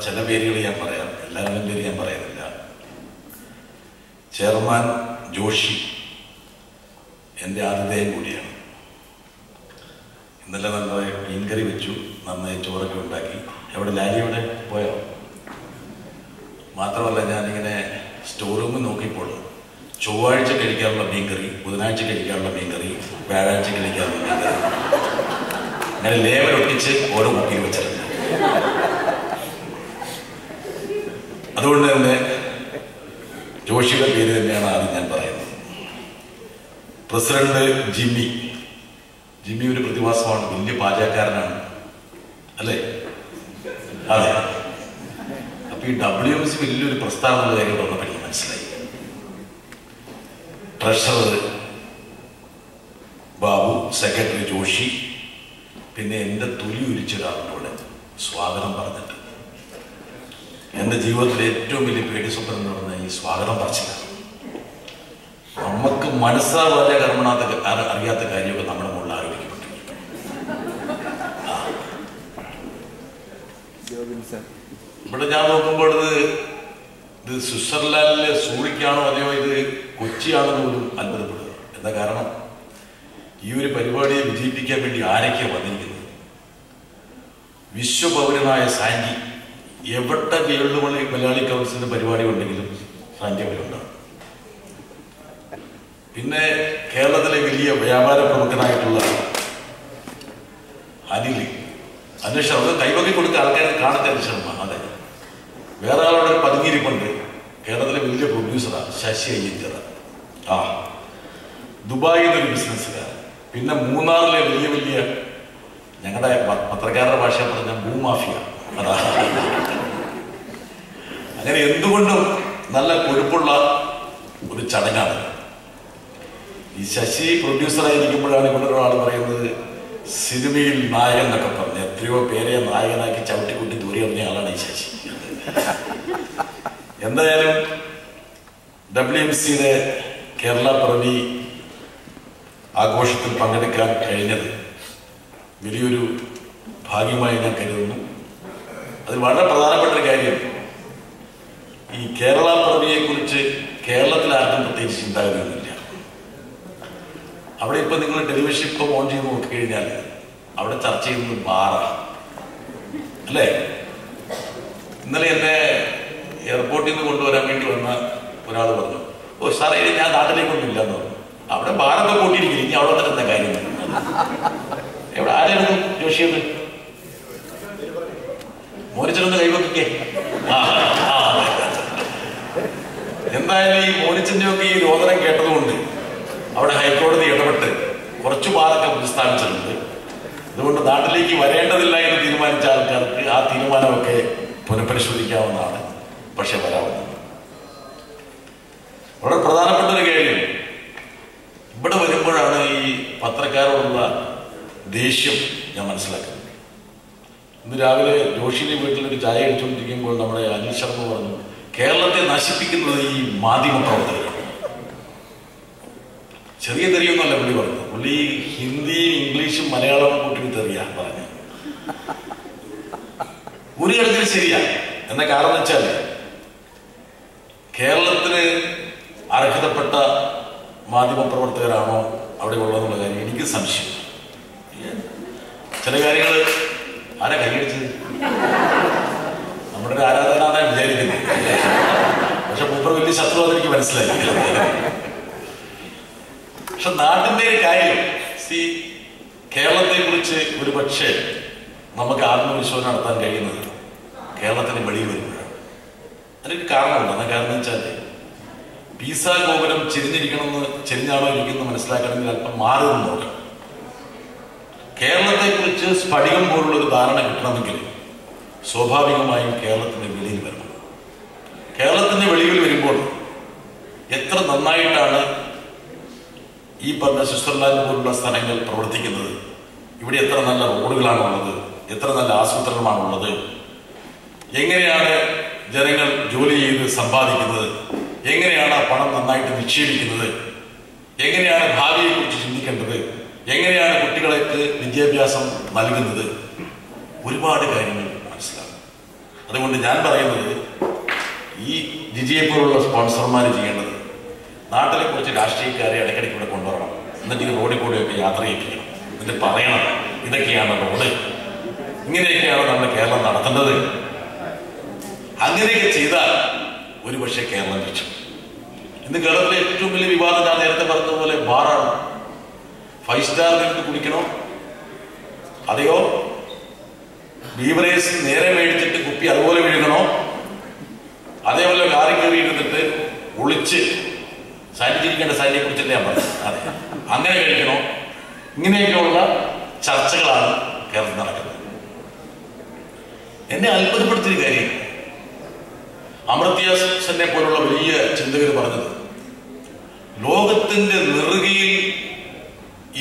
ചില പേരുകൾ ഞാൻ പറയാം, എല്ലാവരുടെയും പേര് ഞാൻ പറയുന്നില്ല. ചെയർമാൻ ജോഷി എൻ്റെ ആതിഥേയം കൂടിയാണ്. ഇന്നലെ നന്നായി മീൻകറി വെച്ചു, നന്നായി ചോറൊക്കെ ഉണ്ടാക്കി. എവിടെ ലാലി എവിടെ പോയോ? മാത്രമല്ല, ഞാനിങ്ങനെ സ്റ്റോർ റൂമിൽ നോക്കിയപ്പോൾ ചൊവ്വാഴ്ച കഴിക്കാനുള്ള മീൻകറി, ബുധനാഴ്ച കഴിക്കാനുള്ള മീൻകറി, വ്യാഴാഴ്ച കഴിക്കാനുള്ള മീൻകറി, അങ്ങനെ ലേവലൊട്ടിച്ച് ഓരോ കുപ്പിയിൽ വെച്ചിട്ടുണ്ട്. അതുകൊണ്ട് തന്നെ ജോഷിയുടെ പേര് തന്നെയാണ് ആദ്യം ഞാൻ പറയുന്നത്. പ്രസിഡന്റ് ജിമ്മി ഒരു പ്രതിഭാസമാണ്, വലിയ പാചകക്കാരനാണ് അല്ലേ? അതെ. അപ്പൊ ഈ WMC വലിയൊരു പ്രസ്ഥാനമുള്ള കാര്യം വന്നപ്പോൾ എനിക്ക് മനസ്സിലായി. ട്രഷറർ ബാബു, സെക്രട്ടറി ജോഷി, പിന്നെ എൻ്റെ തൊലി ഉരിച്ചൊരാളോട് സ്വാഗതം പറഞ്ഞിട്ട് എൻ്റെ ജീവിതത്തിലെ ഏറ്റവും വലിയ പേടി സ്വപ്നം എന്ന് പറഞ്ഞാൽ ഈ സ്വാഗതം പറച്ചില്ല. നമുക്ക് മനസ്സാവാതെ കർമ്മണാത്ത അറിയാത്ത കാര്യമൊക്കെ നമ്മുടെ മുകളിൽ ആരോപിക്കപ്പെട്ടിരിക്കും. ഇവിടെ ഞാൻ നോക്കുമ്പോൾ ഇത് സ്വിറ്റ്സർലാൻഡിലെ സൂറിക്കാണോ അതെയോ ഇത് കൊച്ചിയാണെന്ന് പോലും അത്ഭുതപ്പെടുക. എന്താ കാരണം? ഈ ഒരു പരിപാടിയെ വിജയിപ്പിക്കാൻ വേണ്ടി ആരൊക്കെയാണ് വന്നിരിക്കുന്നത്? വിശ്വപൗരനായ സാൻഡി, എവിടെ വേൾഡ് മലയാളി കൗൺസിലിന്റെ പരിപാടി ഉണ്ടെങ്കിലും സാൻഡി അവിടെ ഉണ്ടാകും. പിന്നെ കേരളത്തിലെ വലിയ വ്യാപാര പ്രമുഖനായിട്ടുള്ള അനിൽ ശർമ്മ, കൈവകി കൊടുത്ത ആൾക്കാരെ കാണത്തെ അനിൽ ശർമ്മ. അതെ. വേറെ ആളോട് പതുങ്ങിയിരിപ്പുണ്ട്, കേരളത്തിലെ വലിയ പ്രൊഡ്യൂസറാണ് ശശി അയ്യഞ്ചർ. ദുബായിൽ നിന്നൊരു ബിസിനസ്സുകാരൻ. പിന്നെ മൂന്നാറിലെ വലിയ ഞങ്ങളുടെ പത്രക്കാരുടെ ഭാഷ പറഞ്ഞ ഭൂമാഫിയ. അതാ. അങ്ങനെ എന്തുകൊണ്ടും നല്ല കൊഴുപ്പുള്ള ഒരു ചടങ്ങാണ്. ഈ ശശി പ്രൊഡ്യൂസറായിരിക്കുമ്പോഴാണ് ഇവിടെ ഒരാൾ പറയുന്നത് സിനിമയിൽ നായകൻ എന്നൊക്കെ പറഞ്ഞ് എത്രയോ പേരെ നായകനാക്കി ചവിട്ടിക്കുട്ടി ദൂരെ എറിഞ്ഞ ആളാണ് ഈ ശശി. എന്തായാലും WMCയുടെ കേരള പിറവി ആഘോഷത്തിൽ പങ്കെടുക്കാൻ കഴിഞ്ഞത് വലിയൊരു ഭാഗ്യമായി ഞാൻ കരുതുന്നു. അതിൽ വളരെ പ്രധാനപ്പെട്ട ഒരു കാര്യം, ഈ കേരള പിറവിയെക്കുറിച്ച് കേരളത്തിൽ ആർക്കും പ്രത്യേകിച്ച് ചിന്താഗതിയൊന്നുമില്ല. അവിടെ ഇപ്പൊ നിങ്ങൾ ടെലിവിഷൻ ഇപ്പം ഓൺ ചെയ്ത് നോക്കിക്കഴിഞ്ഞാൽ അവിടെ ചർച്ച ചെയ്യുന്നത് ബാറാണ് അല്ലേ? ഇന്നലെ എന്നെ എയർപോർട്ടിൽ നിന്ന് കൊണ്ടുവരാൻ വേണ്ടി വന്ന ഒരാൾ പറഞ്ഞു, ഓ സാറേ ഞാൻ നാട്ടിലേക്കൊന്നും ഇല്ലെന്ന് പറഞ്ഞു. അവിടെ ബാറൊക്കെ കൂട്ടിയിരിക്കും, ഇനി അവിടെ തന്നെ എന്താ കാര്യം? എവിടെ ആരാണ് ജോഷിയത്? മോനിച്ചനൊന്ന് കൈവക്കിക്കേ. എന്തായാലും ഈ മോനിച്ചന്റെ ഒക്കെ ഈ രോദനം കേട്ടതുകൊണ്ട് അവിടെ ഹൈക്കോടതി ഇടപെട്ട് കുറച്ചു ബാറൊക്കെ പ്രസ്താവിച്ചിട്ടുണ്ട്. അതുകൊണ്ട് നാട്ടിലേക്ക് വരേണ്ടതില്ല എന്ന് തീരുമാനിച്ച ആൾക്കാർക്ക് ആ തീരുമാനമൊക്കെ പുനഃപരിശോധിക്കാവുന്നതാണ്. പക്ഷെ വരാവുന്നത് വളരെ പ്രധാനപ്പെട്ട ഒരു കാര്യം, ഇവിടെ വരുമ്പോഴാണ് ഈ പത്രക്കാരോടുള്ള ദേഷ്യം ഞാൻ മനസ്സിലാക്കുന്നത്. ഇന്ന് രാവിലെ ജോഷിയുടെ വീട്ടിലൊരു ചായ കഴിച്ചുകൊണ്ടിരിക്കുമ്പോൾ നമ്മുടെ അനിൽ ശർമ്മ പറഞ്ഞു, കേരളത്തെ നശിപ്പിക്കുന്നത് ഈ മാധ്യമ പ്രവർത്തകരാണ്. ചെറിയ തെറിയൊന്നുമല്ല പുള്ളി പറഞ്ഞു. പുള്ളി ഹിന്ദിയും ഇംഗ്ലീഷും മലയാളവും കൂട്ടി തെറിയാ പറഞ്ഞു. ഒരു കണക്കിന് ശരിയാ. എന്താ കാരണം വെച്ചാൽ കേരളത്തിന് അർഹതപ്പെട്ട മാധ്യമ പ്രവർത്തകരാണോ അവിടെ ഉള്ളതെന്നുള്ള കാര്യം എനിക്ക് സംശയം. ചില കാര്യങ്ങൾ ആരാ കൈയടിച്ചത്? നമ്മുടെ ഒരു ആരാധനാന്നാണ് വിചാരിക്കുന്നത്. പക്ഷെ മൂപ്പർ വലിയ ശത്രു അതെനിക്ക് മനസ്സിലായി. പക്ഷെ നാട്ടിന്റെ ഒരു കാര്യം, കേരളത്തെ കുറിച്ച് ഒരു പക്ഷേ നമുക്ക് ആത്മവിശ്വാസം നടത്താൻ കഴിയുന്നത് കേരളത്തിന് വെളിയിൽ വരുമ്പോഴാണ്. അതിനൊരു കാരണമുണ്ട്. എന്നാ കാരണം വെച്ചാൽ പീസ ഗോപുരം ചെരിഞ്ഞാണോ ഇരിക്കുന്നത് മനസ്സിലാക്കണമെങ്കിൽ അല്പം മാറി നിന്ന് നോക്കണം. കേരളത്തെ കുറിച്ച് സ്ഫടികം പോലുള്ള ഒരു ധാരണ കിട്ടണമെങ്കിൽ സ്വാഭാവികമായും കേരളത്തിന്റെ വെളിയിൽ വരണം. കേരളത്തിന്റെ വെളിയിൽ വരുമ്പോൾ എത്ര നന്നായിട്ടാണ് ഈ പറഞ്ഞ സ്വിറ്റ്സർലാൻഡ് പോലുള്ള സ്ഥലങ്ങൾ പ്രവർത്തിക്കുന്നത്, ഇവിടെ എത്ര നല്ല റോഡുകളാണുള്ളത്, എത്ര നല്ല ആസൂത്രണമാണുള്ളത്, എങ്ങനെയാണ് ജനങ്ങൾ ജോലി ചെയ്ത് സമ്പാദിക്കുന്നത്, എങ്ങനെയാണ് ആ പണം നന്നായിട്ട് നിക്ഷേപിക്കുന്നത്, എങ്ങനെയാണ് ഭാവിയെക്കുറിച്ച് ചിന്തിക്കേണ്ടത്, എങ്ങനെയാണ് കുട്ടികൾക്ക് വിദ്യാഭ്യാസം നൽകുന്നത്, ഒരുപാട് കാര്യങ്ങൾ മനസ്സിലാകും. അതുകൊണ്ട് ഞാൻ പറയുന്നത്, ഈ ജിജിയെ പോലുള്ള സ്പോൺസർമാർ ചെയ്യേണ്ടത് നാട്ടിലെ കുറച്ച് രാഷ്ട്രീയക്കാരെ ഇടയ്ക്കിടയ്ക്ക് ഇവിടെ കൊണ്ടുവരണം. എന്നിട്ട് ഈ റോഡിൽ കൂടെയൊക്കെ യാത്ര ചെയ്യിപ്പിക്കണം. എന്നിട്ട് പറയണം, ഇതൊക്കെയാണ് റോഡ്, ഇങ്ങനെയൊക്കെയാണ് നമ്മുടെ കേരളം നടത്തേണ്ടത്. അങ്ങനെയൊക്കെ ചെയ്താൽ ഒരുപക്ഷെ കേരളം രക്ഷ. ഇന്ന് കേരളത്തിലെ ഏറ്റവും വലിയ വിവാദം ഞാൻ നേരത്തെ പറഞ്ഞതുപോലെ ബാറാണ്. 5 സ്റ്റാർ മിൽക്ക് കുടിക്കണോ, അതെയോ ബീവറേജ് നേരെ മേടിച്ചിട്ട് കുപ്പി അതുപോലെ വിഴുകണോ, അതേപോലെ കാറി കയറി ഇരുന്നിട്ട് ഒളിച്ച് സാനിറ്റിരിക്കേണ്ട സാരിയെ കുറിച്ചല്ലേ ഞാൻ പറഞ്ഞു. അതെ, അങ്ങനെ കഴിക്കണോ? ഇങ്ങനെയൊക്കെയുള്ള ചർച്ചകളാണ് കേരളത്തിൽ നടക്കുന്നത്. എന്നെ അത്ഭുതപ്പെടുത്തിയ കാര്യം അമർത്യ സെന്നെ പോലുള്ള വലിയ ചിന്തകർ പറഞ്ഞത്, ലോകത്തിന്റെ നെറുകയിൽ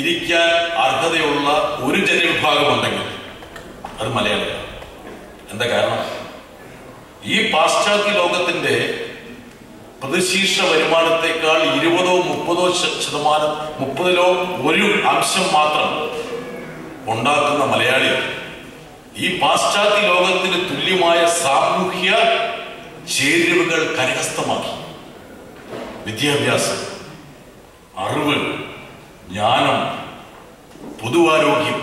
ഇരിക്കാൻ അർഹതയുള്ള ഒരു ജനവിഭാഗം ഉണ്ടെങ്കിൽ അത് മലയാളികളാണ്. എന്താ കാരണം? ഈ പാശ്ചാത്യ ലോകത്തിന്റെ പ്രതിശീർഷ വരുമാനത്തെക്കാൾ 20-30% 30-ലോ ഒരു അംശം മാത്രം ഉണ്ടാക്കുന്ന മലയാളി ഈ പാശ്ചാത്യ ലോകത്തിന് തുല്യമായ സാമൂഹ്യ ചേരുവകൾ കരസ്ഥമാക്കി. വിദ്യാഭ്യാസം, അറിവ്, ജ്ഞാനം, പൊതുവാരോഗ്യം,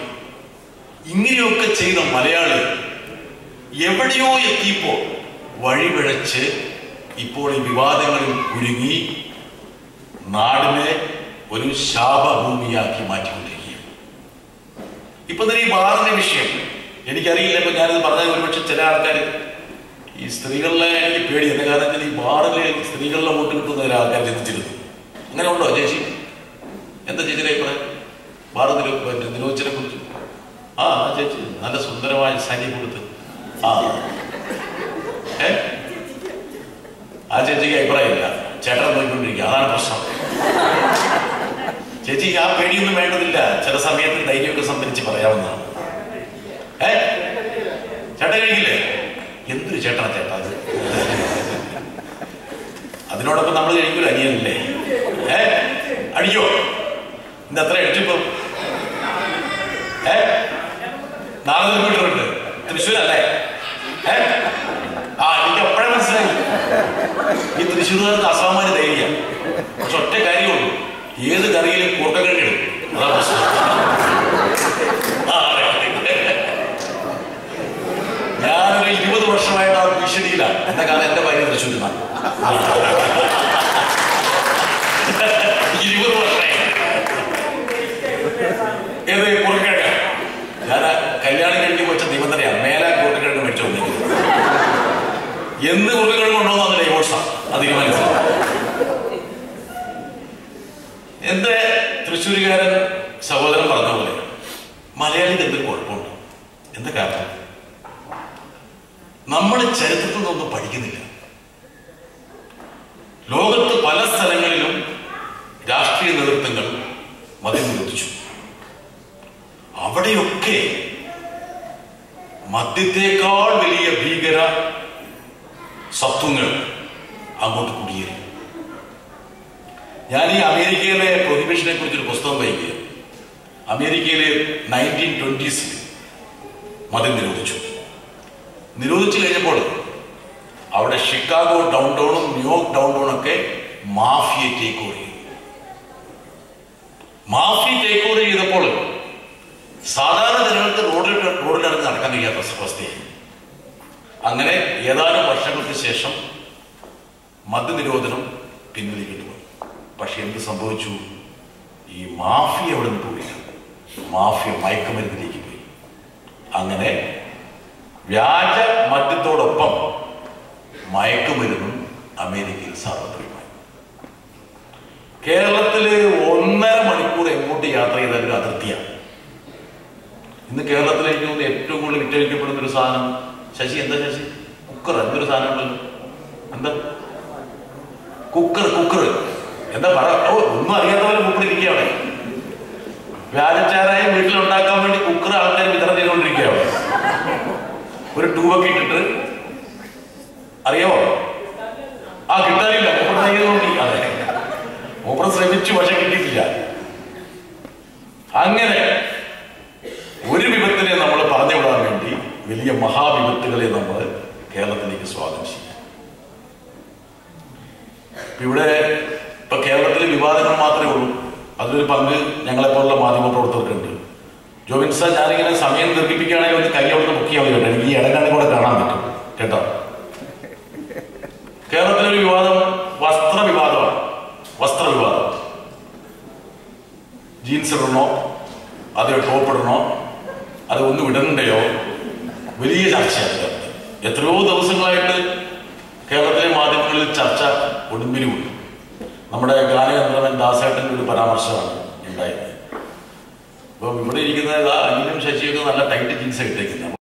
ഇങ്ങനെയൊക്കെ ചെയ്ത മലയാളി എവിടെയോ എത്തിയപ്പോൾ വഴിപിഴച്ച് ഇപ്പോൾ ഈ വിവാദങ്ങളിൽ കുരുങ്ങി നാടിനെ ഒരു ശാപഭൂമിയാക്കി മാറ്റിക്കൊണ്ടിരിക്കുകയാണ്. ഇപ്പൊ തന്നെ ഈ ബാറിന്റെ വിഷയം എനിക്കറിയില്ല. ഇപ്പൊ ഞാനിത് പറഞ്ഞത് ഒരുപക്ഷെ ചില ആൾക്കാർ ഈ സ്ത്രീകളിലെ എനിക്ക് പേടി. എന്ന കാരണം ഈ ബാറില് സ്ത്രീകളിലെ വോട്ട് കിട്ടുന്ന ആൾക്കാർ ചിന്തിച്ചിരുന്നു. അങ്ങനെ ഉണ്ടോ ചേച്ചി? എന്താ ചേച്ചിയുടെ അഭിപ്രായം ബാറ് നിരോധിച്ചതിനെ കുറിച്ച്? ആ ചേച്ചി നല്ല സുന്ദരമായ സാരി കൊടുത്ത് ആ ചേച്ചിക്ക് അഭിപ്രായമില്ല, ചേട്ടൻ നോക്കിക്കൊണ്ടിരിക്കുക. അതാണ് പ്രശ്നം. ചേച്ചിക്ക് ആ പേടിയൊന്നും വേണ്ടതില്ല. ചില സമയത്ത് ധൈര്യമൊക്കെ സംഭരിച്ച് പറയാവുന്നതാണ്. ചേട്ടൻ കഴിക്കില്ലേ? എന്തൊരു ചേട്ടനാ ചേട്ടാ അത്. അതിനോടൊപ്പം നമ്മൾ കഴിക്കൂല, അനിയനല്ലേ? അടിക്കോ? ഇന്ന് എത്ര അടിച്ചിപ്പോ? 40 കിലോമീറ്റർ ഉണ്ട്. തൃശ്ശൂരല്ലേ? എനിക്ക് അപ്പോഴേ മനസ്സിലായി ഈ തൃശ്ശൂർകാർക്ക് അസാമാന്യ ധൈര്യം. പക്ഷെ ഒറ്റ കാര്യമുള്ളൂ, ഏത് കറിയിലും കൂട്ടക്കണ്ണി ഇടും. അതാ പ്രശ്നം. ഞാനൊരു 20 വർഷമായിട്ട് ആ ഭീഷണിയിലാണ്. എന്റെ കാലം എന്റെ ഭാര്യ തൃശ്ശൂരിനാണ്. 20 വർഷമായി. ഏത് കുറുക്കിഴങ്ങ? ഞാൻ കല്യാണം കഴിഞ്ഞ് വെച്ച നിബന്ധനയാണ്, മേലെ കുറുക്കിഴങ്ങ് മേടിച്ചു വന്നിരിക്കുന്നത്. എന്ന് കുറുക്കിഴങ്ങ് കൊണ്ടുവന്ന ഡൈവോഴ്സാണ്. അത് തീരുമാനിച്ചത്. എന്റെ തൃശ്ശൂരുകാരൻ സഹോദരൻ പറഞ്ഞ പോലെ മലയാളിക്ക് എന്തൊരു കുഴപ്പമുണ്ട്. എന്താ കാരണം? നമ്മൾ ചരിത്രത്തിൽ നിന്നൊന്നും പഠിക്കുന്നില്ല. ലോകത്ത് പല സ്ഥലങ്ങളിലും രാഷ്ട്രീയ നേതൃത്വങ്ങൾ മദ്യം നിരോധിച്ചു. അവിടെയൊക്കെ മദ്യത്തെക്കാൾ വലിയ ഭീകര സത്വങ്ങൾ അങ്ങോട്ട് കുടിയേറി. ഞാൻ ഈ അമേരിക്കയിലെ പ്രൊഹിബിഷനെ കുറിച്ചൊരു പുസ്തകം വായിക്കുക. അമേരിക്കയിലെ 1920s മദ്യം നിരോധിച്ചു കഴിഞ്ഞപ്പോൾ അവിടെ ഷിക്കാഗോ ഡൗൺ ടൗണും ന്യൂയോർക്ക് ഡൗൺ ടൗണൊക്കെ മാഫിയ ടേക്ക് ഓവർ ചെയ്തു. മാഫിയ ടേക്ക് ഓവർ ചെയ്തപ്പോൾ സാധാരണ ജനങ്ങൾക്ക് റോഡിലിറങ്ങി നടക്കാൻ കഴിയാത്ത അവസ്ഥയായി. അങ്ങനെ ഏതാനും വർഷങ്ങൾക്ക് ശേഷം മദ്യനിരോധനം പിൻവലിക്കേണ്ടി വന്നു. പക്ഷെ എന്ത് സംഭവിച്ചു? ഈ മാഫിയ അവിടെ നിന്ന് പോയില്ല. മാഫിയ മയക്കുമരുന്നിലേക്ക് പോയി. അങ്ങനെ വ്യാജ മദ്യത്തോടൊപ്പം മയക്കുമരുന്നും അമേരിക്കയിൽ സാർവത്രികമായി. കേരളത്തില് 1.5 മണിക്കൂർ എങ്ങോട്ട് യാത്ര ചെയ്താൽ ഒരു അതിർത്തിയാണ്. ഇന്ന് കേരളത്തിലേക്ക് തോന്നുന്നു ഏറ്റവും കൂടുതൽ വിറ്റഴിക്കപ്പെടുന്ന ഒരു സാധനം ശശി, എന്താ ശശി? കുക്കർ. എന്തൊരു സാധനം ഉണ്ടല്ലോ, എന്താ കുക്കർ? എന്താ പറ? ഒന്നും അറിയാത്ത പോലെ കുക്കർ ഇരിക്കുകയാണ്. വ്യാജച്ചാരായം വീട്ടിലുണ്ടാക്കാൻ വേണ്ടി കുക്കർ ആൾക്കാർ വിതരണം ചെയ്തുകൊണ്ടിരിക്കുകയാണ്. ഒരു ട്യൂബൊക്കെ ഇട്ടിട്ട്, അറിയാമോ? കിട്ടാനില്ല. അതെ, മൂപ്പർ ശ്രമിച്ചു, പക്ഷെ കിട്ടിയിട്ടില്ല. അങ്ങനെ ഒരു വിപത്തിനെ നമ്മൾ പറഞ്ഞു വിടാൻ വേണ്ടി വലിയ മഹാവിപത്തുകളെ നമ്മൾ കേരളത്തിലേക്ക് സ്വാഗതം ചെയ്യാൻ. ഇവിടെ ഇപ്പൊ കേരളത്തിൽ വിവാദങ്ങൾ മാത്രമേ ഉള്ളൂ. അതിലൊരു പങ്ക് ഞങ്ങളെപ്പോലുള്ള മാധ്യമ പ്രവർത്തകർക്കുണ്ട്. ജോബിൻ സാർ, ഞാനിങ്ങനെ സമയം ദീർഘിപ്പിക്കുകയാണെങ്കിൽ ഒന്ന് കൈ അവിടുന്ന് ബുക്ക് ചെയ്യാൻ കേട്ടോ, എനിക്ക് ഈ ഇടകണ്ണി കൂടെ കാണാൻ പറ്റും കേട്ടോ. കേരളത്തിലൊരു വിവാദം വസ്ത്രവിവാദമാണ്. വസ്ത്രവിവാദം, ജീൻസ് ഇടണോ, അത് ടോപ്പ് ഇടണോ, അത് ഒന്നും ഇടണ്ടയോ, വലിയ ചർച്ചയാണ്. എത്രയോ ദിവസങ്ങളായിട്ട് കേരളത്തിലെ മാധ്യമങ്ങളിൽ ചർച്ച ഒടുമ്പിലുമുണ്ട്. നമ്മുടെ ഗാനഗന്ധർവൻ ദാസേട്ടൻ്റെ ഒരു പരാമർശമാണ് ഉണ്ടായത്. അപ്പം ഇവിടെ ഇരിക്കുന്നത് അനിലും ശശിയൊക്കെ നല്ല ടൈറ്റ് ജീൻസ് ഇട്ടേക്കുന്നത്.